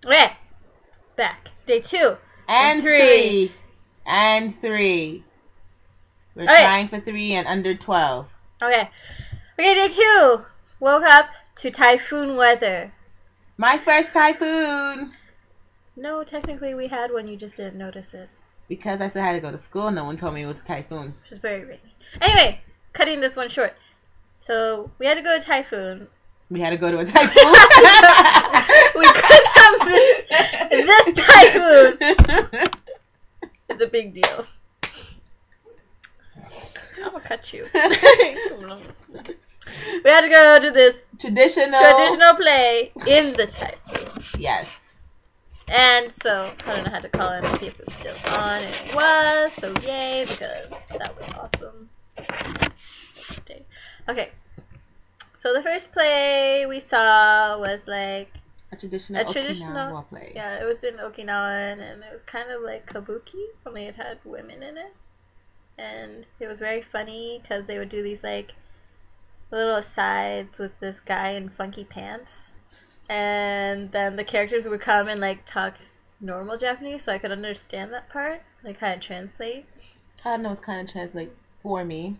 Okay, back. Day 2. And 3. And 3. We're trying for 3 and under 12. Okay. Okay, day 2. Woke up to typhoon weather. My first typhoon. No, technically we had one, you just didn't notice it. Because I still had to go to school, no one told me it was a typhoon. Which is very rainy. Anyway, cutting this one short. So, we had to go to typhoon. We had to go to a typhoon. We could have this typhoon. It's a big deal. I'm gonna cut you. We had to go to this traditional play in the typhoon. Yes. And so I don't know how to call in and see if it was still on. And it was, so yay, because that was awesome. Okay. So the first play we saw was like a traditional Okinawa play. Yeah, it was in Okinawa, and it was kind of like kabuki, only it had women in it. And it was very funny because they would do these like little asides with this guy in funky pants. And then the characters would come and like talk normal Japanese so I could understand that part. Like kind of translate. I don't know, it's kind of translate for me.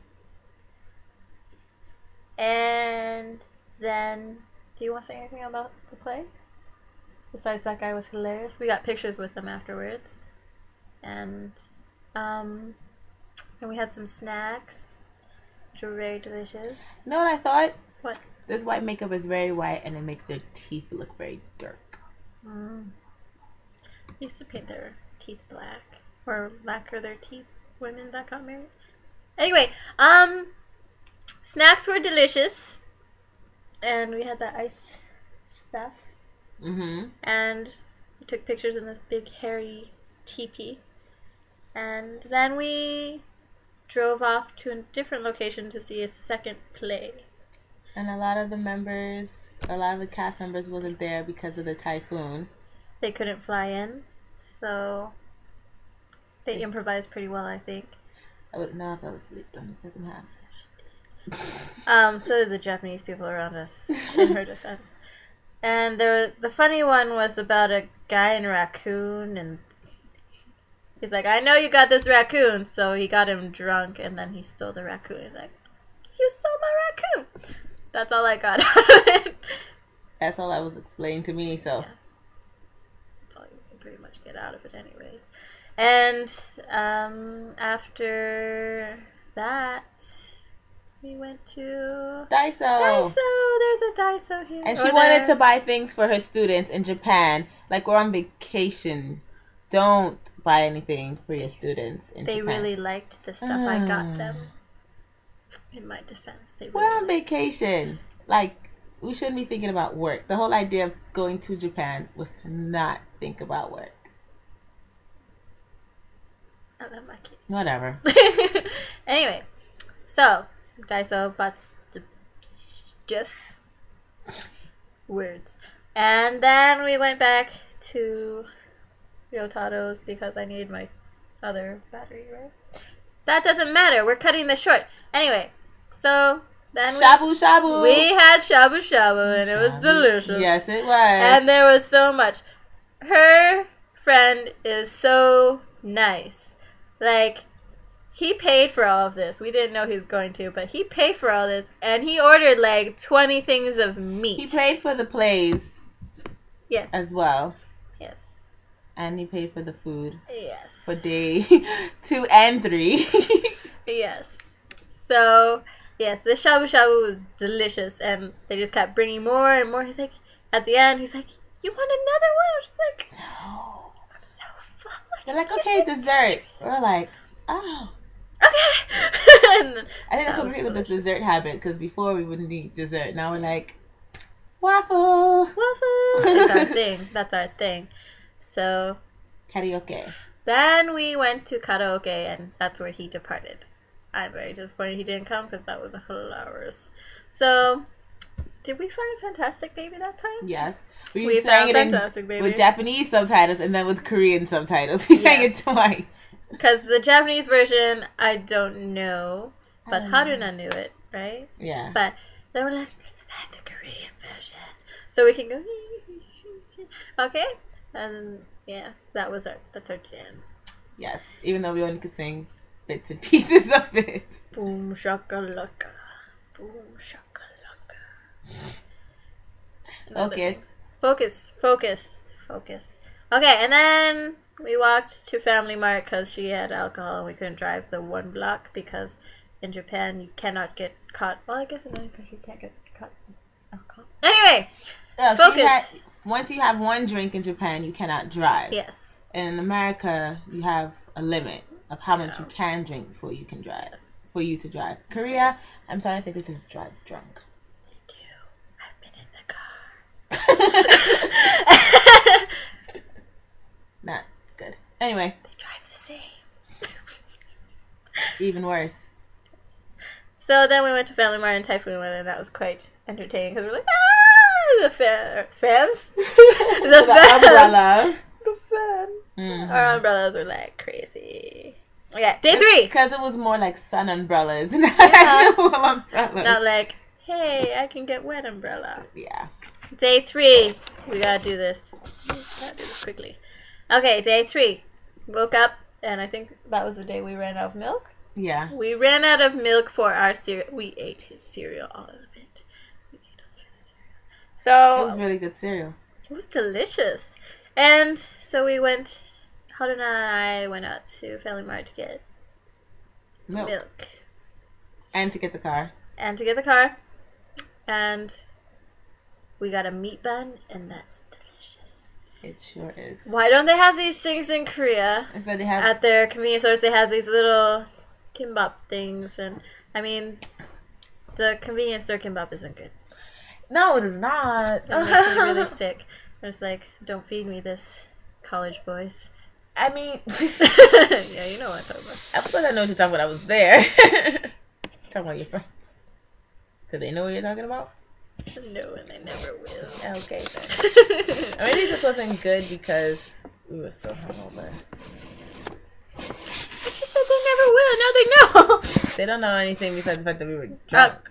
And then, do you want to say anything about the play? Besides that guy was hilarious. We got pictures with him afterwards. And we had some snacks, which were very delicious. You know what I thought? What? This white makeup is very white and it makes their teeth look very dark. Used to paint their teeth black. Or lacquer their teeth, women that got married. Anyway, snacks were delicious. And we had that ice stuff. And we took pictures in this big hairy teepee. And then we drove off to a different location to see a second play. And a lot of the cast members wasn't there because of the typhoon. They couldn't fly in, so they improvised pretty well, I think. I wouldn't know if I was asleep during the second half. So did the Japanese people around us, in her defense. And the funny one was about a guy in a raccoon, and he's like, I know you got this raccoon. So he got him drunk, and then he stole the raccoon. He's like, you stole my raccoon. That's all I got out of it. That's all that was explained to me, so. Yeah. That's all you can pretty much get out of it anyways. And after that, we went to Daiso. There's a Daiso here. And she wanted to buy things for her students in Japan. Like, we're on vacation. Don't buy anything for your students in Japan. They really liked the stuff I got them. In my defense, we're on vacation. Like, we shouldn't be thinking about work. The whole idea of going to Japan was to not think about work. I love my kids. Whatever. Anyway, so Daiso bought stuff. Words. And then we went back to Ryotado's because I needed my other battery, right? That doesn't matter. We're cutting this short. Anyway, so then shabu shabu. We had shabu shabu and it was delicious. Yes, it was. And there was so much. Her friend is so nice. Like, he paid for all of this. We didn't know he was going to, but he paid for all this, and he ordered like 20 things of meat. He paid for the plays. Yes. As well. Yes. And he paid for the food. Yes. For day 2 and 3. Yes. So, yes, the shabu shabu was delicious, and they just kept bringing more and more. He's like, at the end, he's like, you want another one? I was just like, no, I'm so full. They're like, okay, dessert. We're like, oh. Okay. I think that's what we're with this dessert habit, because before we wouldn't eat dessert. Now we're like, waffle. That's our thing. That's our thing. So, karaoke. Then we went to karaoke, and that's where he departed. I'm very disappointed he didn't come because that was hilarious. So, did we find Fantastic Baby that time? Yes. We sang it Fantastic Baby with Japanese subtitles and then with Korean subtitles. We sang it twice. Because the Japanese version, I don't know. But Haruna knew it, right? Yeah. But then we're like, let's find the Korean version. So we can go. Okay. And yes, that's our jam. Yes, even though we only could sing bits and pieces of it. Boom shakalaka, boom shakalaka. Focus. Okay, and then we walked to Family Mart because she had alcohol and we couldn't drive the 1 block because in Japan you cannot get caught. Well, I guess in any country you can't get caught with alcohol. Anyway, focus. Once you have 1 drink in Japan, you cannot drive. Yes. And in America, you have a limit of how much you can drink before you can drive. Yes. For you to drive. Korea, I'm starting to think they just drive drunk. Me too. I've been in the car. Not good. Anyway. They drive the same. Even worse. So then we went to Family Mart in typhoon weather, and that was quite entertaining because we're like, the fans? the umbrellas. The fan. Mm-hmm. Our umbrellas were like crazy. Okay, day 3. Because it was more like sun umbrellas, not actual umbrellas. Not like, hey, I can get wet umbrella. Yeah. Day 3. We gotta do this. Quickly. Okay, day 3. Woke up, and I think that was the day we ran out of milk. Yeah. We ran out of milk for our cereal. We ate his cereal, all of it. We ate all of his cereal. So it was really good cereal. It was delicious. And so we went, Helen and I went out to Family Mart to get milk. And to get the car. And we got a meat bun, and that's delicious. It sure is. Why don't they have these things in Korea? Instead they have at their convenience stores, they have these little kimbap things, and I mean, the convenience store kimbap isn't good. No, it is not. It makes me really sick. I'm just like, don't feed me this, college boys. I mean, yeah, you know what I'm talking about. Of course I know what you're talking about. I was there. Talking about your friends. Do they know what you're talking about? No, and they never will. Okay, then. Maybe this wasn't good because we were still hungover. But you said they never will. Now they know. They don't know anything besides the fact that we were drunk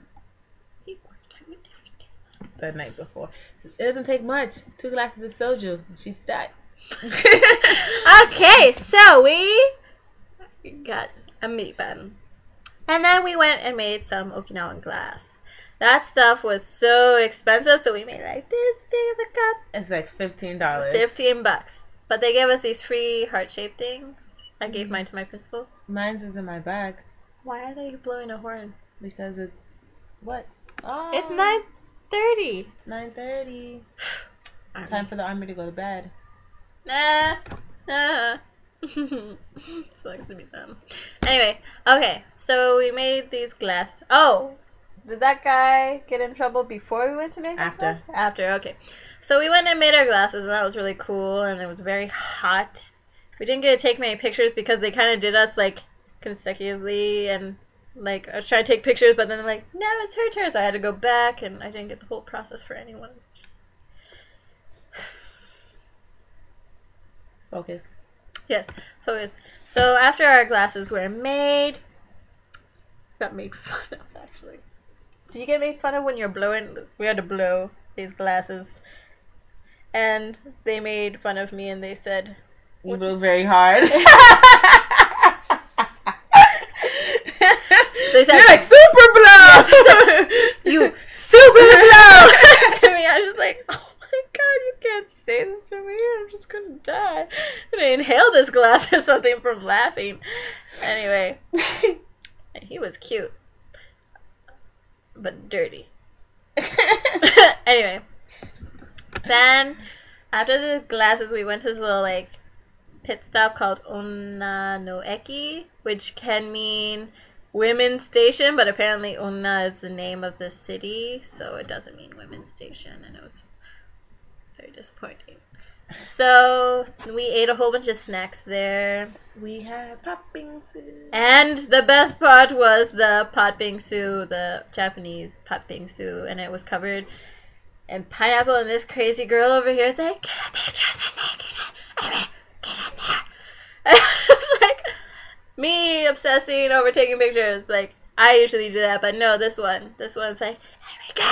the night before. It doesn't take much. 2 glasses of soju. She's dead. Okay, so we got a meat bun. And then we went and made some Okinawan glass. That stuff was so expensive, so we made like this big of a cup. It's like $15. $15. But they gave us these free heart-shaped things. I gave mine to my principal. Mine's is in my bag. Why are they blowing a horn? Because it's what? Oh, it's 9:30. It's 9:30. Time for the army to go to bed. Sucks to be them. Anyway, okay, so we made these glass. Oh, did that guy get in trouble before we went to make After? After, okay. So we went and made our glasses, and that was really cool, and it was very hot. We didn't get to take many pictures because they kind of did us like consecutively, and like I was trying to take pictures, but then they're like, no, it's her turn, so I had to go back, and I didn't get the whole process for anyone. Focus. Yes, focus. So after our glasses were made, got made fun of actually. Did you get made fun of when you're blowing? We had to blow these glasses, and they made fun of me, and they said, "You blew very hard." They said, "You're like super blow." Yes, you super blow to me. I was just like, oh my god, you can't say this to me. I'm just gonna die. And I inhaled this glass or something from laughing. Anyway, he was cute, but dirty. Anyway, then after the glasses, we went to this little like pit stop called Onna no Eki, which can mean women's station, but apparently Onna is the name of the city, so it doesn't mean women's station, and it was very disappointing. So we ate a whole bunch of snacks there. We had pot bingsu. And the best part was the pot bingsu, the Japanese pot bingsu, and it was covered in pineapple, and this crazy girl over here is like, get a picture of me, get in there. It's like me obsessing over taking pictures. Like, I usually do that, but no, this one's like, get a picture of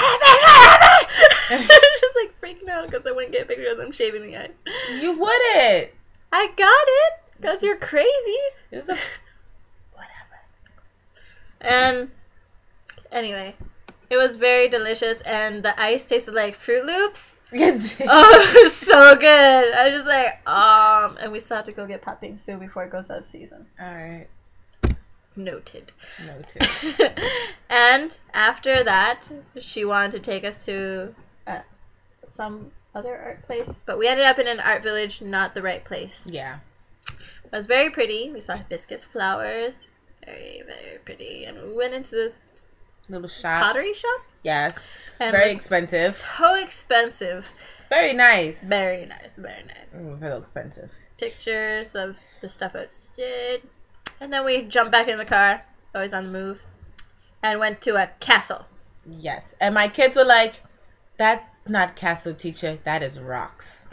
me. Just like freaking out because I wouldn't get a picture of them shaving the ice. You wouldn't. I got it because you're crazy. It was a whatever. And anyway, it was very delicious, and the ice tasted like Fruit Loops. Oh, it was so good. I was just like, and we still have to go get popping soon before it goes out of season. All right. Noted. Noted. And after that, she wanted to take us to some other art place, but we ended up in an art village, not the right place. Yeah. It was very pretty. We saw hibiscus flowers. Very, very pretty. And we went into this little shop. Pottery shop? Yes. And very expensive. So expensive. Very nice. Very nice. Very nice. Very expensive. Pictures of the stuff I did. And then we jumped back in the car, always on the move, and went to a castle. Yes. And my kids were like, that's not castle, teacher. That is rocks.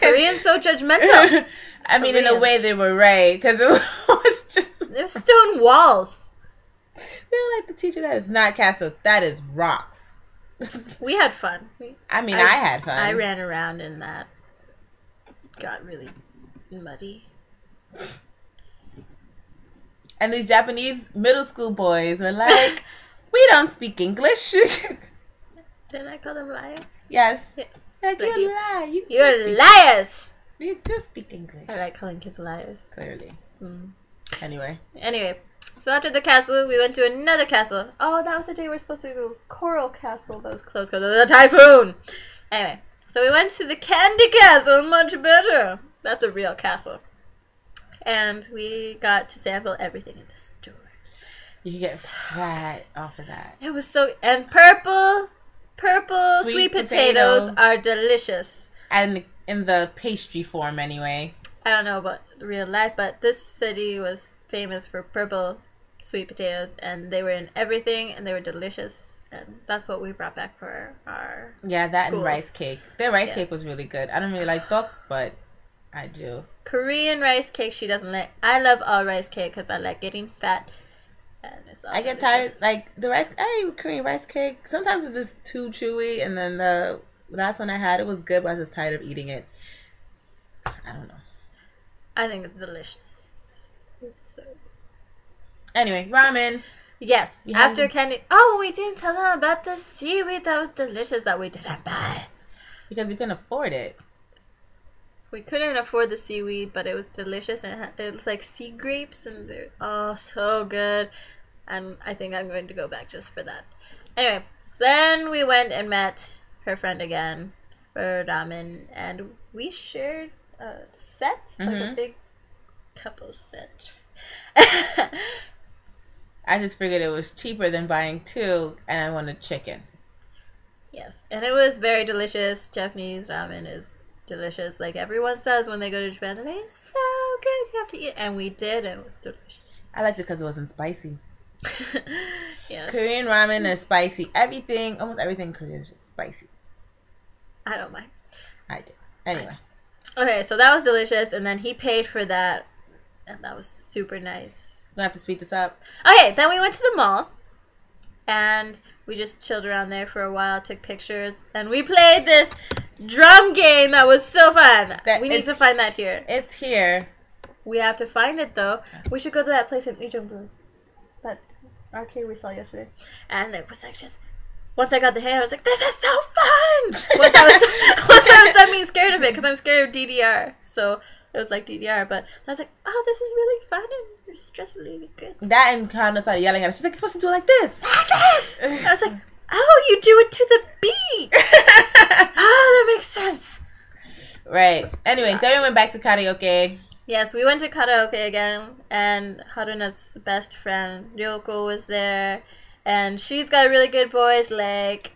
Koreans so judgmental. I mean, in a way, they were right. Because it was just... There's stone walls. They're like, the teacher, that is not castle. That is rocks. We had fun. I had fun. I ran around in that. Got really muddy. And these Japanese middle school boys were like, we don't speak English. Didn't I call them liars? Yes. Yes. Like, Like you're liars. You're liars! You do speak English. I like calling kids liars. Clearly. Mm. Anyway, so after the castle, we went to another castle. Oh, that was the day we were supposed to go to Coral Castle. That was closed because of the typhoon. Anyway, so we went to the Candy Castle. Much better. That's a real castle. And we got to sample everything in the store. you can get fat off of that. It was so... And purple sweet potatoes are delicious. And in the pastry form, anyway. I don't know about real life, but this city was famous for purple sweet potatoes, and they were in everything, and they were delicious. And that's what we brought back for our that schools. And rice cake. Their rice cake was really good. I don't really like tteok, but I do. Korean rice cake, she doesn't like. I love all rice cake because I like getting fat. And it's all I get delicious. tired, like, the rice, I eat Korean rice cake. Sometimes it's just too chewy, and then the last one I had, it was good, but I was just tired of eating it. I don't know. I think it's delicious. It's so... Anyway, ramen. Yes, after candy. Oh, we didn't tell them about the seaweed that was delicious that we didn't buy. Because we couldn't afford it. We couldn't afford the seaweed, but it was delicious, and it was like sea grapes, and they're so good. And I think I'm going to go back just for that. Anyway, then we went and met her friend again for ramen, and we shared a set, like a big couple set. I just figured it was cheaper than buying two, and I wanted chicken. Yes, and it was very delicious. Japanese ramen is delicious. Like everyone says when they go to Japan, they're like, it's so good, you have to eat it. And we did, and it was delicious. I liked it because it wasn't spicy. Yes. Korean ramen is spicy. Everything, almost everything in Korea is just spicy. I don't mind. I do. Anyway. Okay, so that was delicious, and then he paid for that, and that was super nice. We'll have to speed this up. Okay, then we went to the mall, and we just chilled around there for a while, took pictures, and we played this drum game that was so fun. We need to find that here. It's here. We have to find it, though. We should go to that place in Ujeongbu, that arcade we saw yesterday. And it was like just... Once I got the hang, I was like, this is so fun! Once I was done being scared of it, because I'm scared of DDR. So it was like DDR, but I was like, oh, this is really fun, and your stress really good. That and Kana started yelling at us. She's like, you're supposed to do it like this. Like this! I was like, oh, you do it to the beat! Oh, that makes sense. Right. Anyway, then we went back to karaoke. Yes, we went to karaoke again, and Haruna's best friend, Ryoko, was there. And she's got a really good voice, like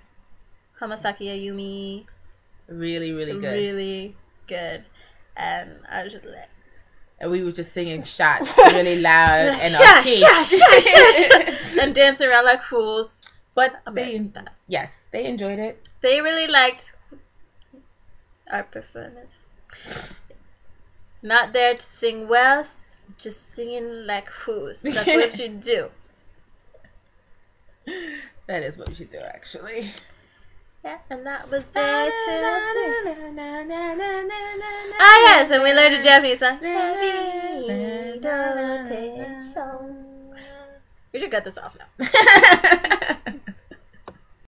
Hamasaki Ayumi. Really, really good. Really good. And I was just like... And we were just singing shots really loud and shot, and dancing around like fools. But Yes, they enjoyed it. They really liked our performance. Not there to sing well, just singing like fools. That's what you do. That is what you should do, actually. Yeah, and that was day 2. Ah, yes, and we learned a Japanese song. We should cut this off now.